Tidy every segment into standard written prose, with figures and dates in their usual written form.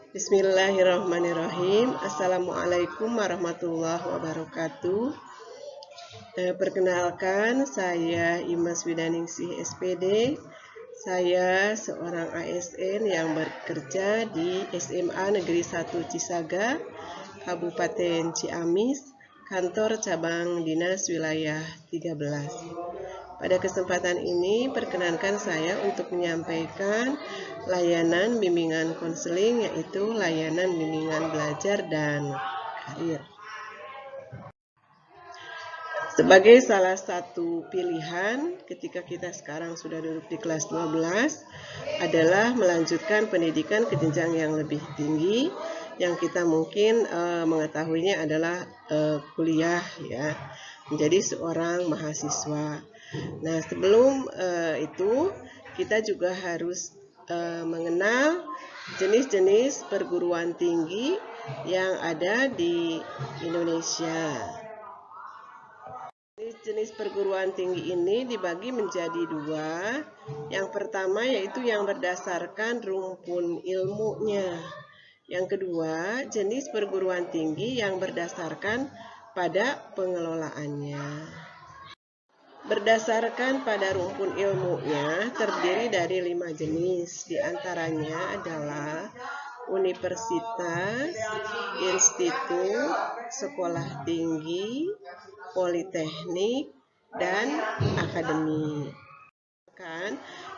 Bismillahirrahmanirrahim. Assalamualaikum warahmatullahi wabarakatuh. Perkenalkan, saya Imas Widaningsih SPD. Saya seorang ASN yang bekerja di SMA Negeri 1 Cisaga, Kabupaten Ciamis, kantor cabang Dinas Wilayah 13. Pada kesempatan ini, perkenankan saya untuk menyampaikan layanan bimbingan konseling, yaitu layanan bimbingan belajar dan karir. Sebagai salah satu pilihan ketika kita sekarang sudah duduk di kelas 12 adalah melanjutkan pendidikan ke jenjang yang lebih tinggi, yang kita mungkin mengetahuinya adalah kuliah, ya, menjadi seorang mahasiswa. Nah, sebelum itu kita juga harus mengenal jenis-jenis perguruan tinggi yang ada di Indonesia. Jenis perguruan tinggi ini dibagi menjadi dua. Yang pertama yaitu yang berdasarkan rumpun ilmunya. Yang kedua, jenis perguruan tinggi yang berdasarkan pada pengelolaannya. Berdasarkan pada rumpun ilmunya terdiri dari 5 jenis. Di antaranya adalah universitas, institut, sekolah tinggi, politeknik, dan akademi.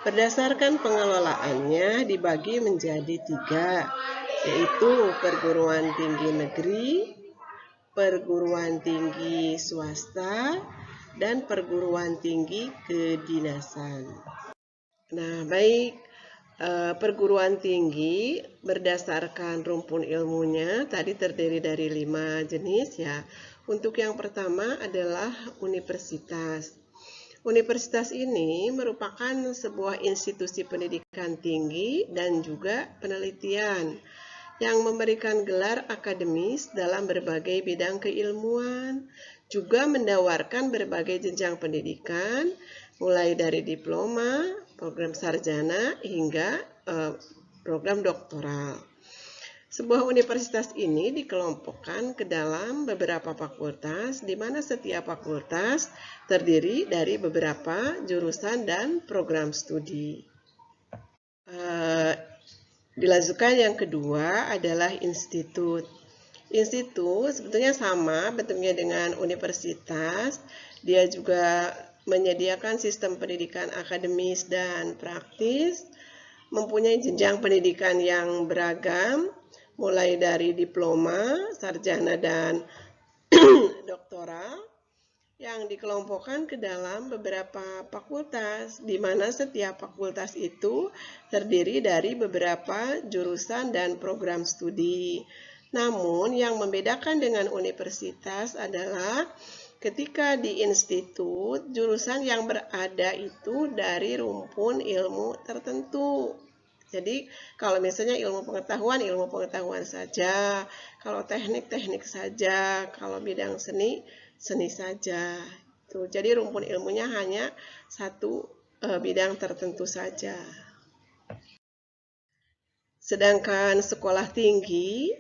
Berdasarkan pengelolaannya dibagi menjadi 3, yaitu perguruan tinggi negeri, perguruan tinggi swasta, dan perguruan tinggi kedinasan. Nah, baik, perguruan tinggi berdasarkan rumpun ilmunya tadi terdiri dari 5 jenis, ya. Untuk yang pertama adalah universitas. Universitas ini merupakan sebuah institusi pendidikan tinggi dan juga penelitian yang memberikan gelar akademis dalam berbagai bidang keilmuan, juga menawarkan berbagai jenjang pendidikan, mulai dari diploma, program sarjana, hingga program doktoral. Sebuah universitas ini dikelompokkan ke dalam beberapa fakultas, di mana setiap fakultas terdiri dari beberapa jurusan dan program studi. Dilanjutkan yang kedua adalah institut. Institut sebetulnya sama bentuknya dengan universitas. Dia juga menyediakan sistem pendidikan akademis dan praktis, mempunyai jenjang pendidikan yang beragam, mulai dari diploma, sarjana, dan doktoral, yang dikelompokkan ke dalam beberapa fakultas, di mana setiap fakultas itu terdiri dari beberapa jurusan dan program studi. Namun, yang membedakan dengan universitas adalah ketika di institut, jurusan yang berada itu dari rumpun ilmu tertentu. Jadi, kalau misalnya ilmu pengetahuan saja, kalau teknik saja, kalau bidang seni saja. Jadi, rumpun ilmunya hanya satu bidang tertentu saja. Sedangkan sekolah tinggi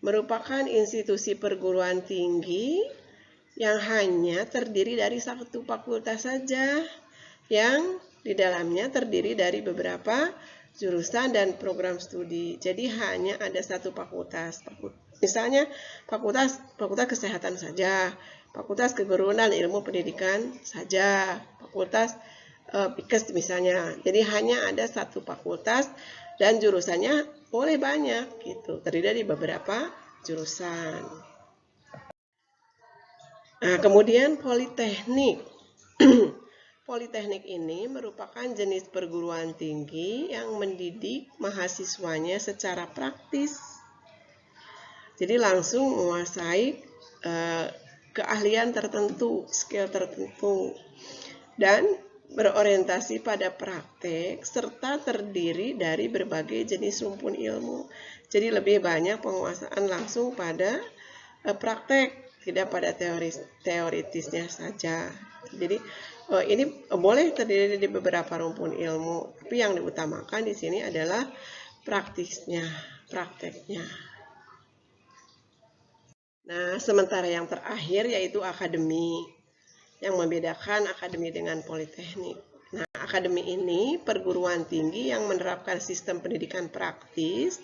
merupakan institusi perguruan tinggi yang hanya terdiri dari satu fakultas saja, yang di dalamnya terdiri dari beberapa jurusan dan program studi. Jadi hanya ada satu fakultas. Misalnya fakultas kesehatan saja, fakultas keguruan ilmu pendidikan saja, fakultas PIKES misalnya. Jadi hanya ada satu fakultas dan jurusannya boleh banyak gitu, terdiri dari beberapa jurusan. Nah, kemudian politeknik. Politeknik ini merupakan jenis perguruan tinggi yang mendidik mahasiswanya secara praktis. Jadi langsung menguasai keahlian tertentu, skill tertentu, dan berorientasi pada praktek serta terdiri dari berbagai jenis rumpun ilmu. Jadi lebih banyak penguasaan langsung pada praktek, tidak pada teoritisnya saja. Jadi ini boleh terdiri dari beberapa rumpun ilmu, tapi yang diutamakan di sini adalah praktisnya. prakteknya. Nah, sementara yang terakhir yaitu akademi, yang membedakan akademi dengan politeknik. Nah, akademi ini perguruan tinggi yang menerapkan sistem pendidikan praktis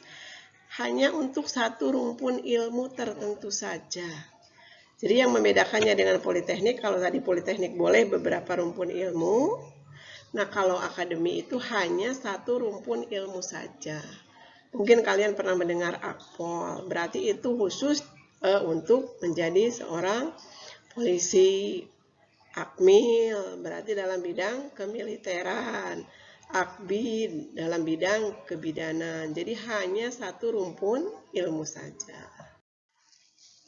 hanya untuk satu rumpun ilmu tertentu saja. Jadi yang membedakannya dengan politeknik, kalau tadi politeknik boleh beberapa rumpun ilmu, nah kalau akademi itu hanya satu rumpun ilmu saja. Mungkin kalian pernah mendengar akpol, berarti itu khusus untuk menjadi seorang polisi. Akmil berarti dalam bidang kemiliteran, akbid dalam bidang kebidanan. Jadi hanya satu rumpun ilmu saja.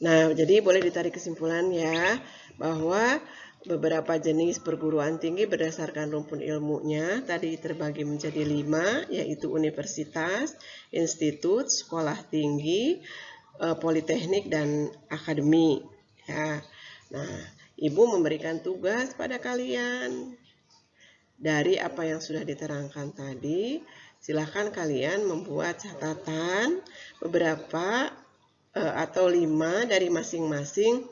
Nah, jadi boleh ditarik kesimpulan ya, bahwa beberapa jenis perguruan tinggi berdasarkan rumpun ilmunya tadi terbagi menjadi 5, yaitu universitas, institut, sekolah tinggi, politeknik, dan akademi. Ya. Nah, Ibu memberikan tugas pada kalian. Dari apa yang sudah diterangkan tadi, silahkan kalian membuat catatan beberapa atau 5 dari masing-masing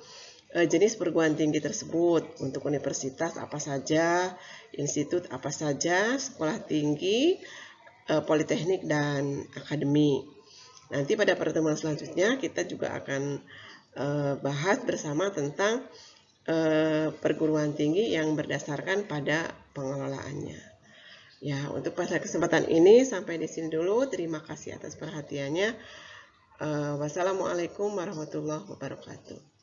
jenis perguruan tinggi tersebut. Untuk universitas apa saja, institut apa saja, sekolah tinggi, politeknik, dan akademi. Nanti pada pertemuan selanjutnya kita juga akan bahas bersama tentang perguruan tinggi yang berdasarkan pada pengelolaannya. Ya, untuk pada kesempatan ini sampai di sini dulu. Terima kasih atas perhatiannya. Wassalamualaikum warahmatullahi wabarakatuh.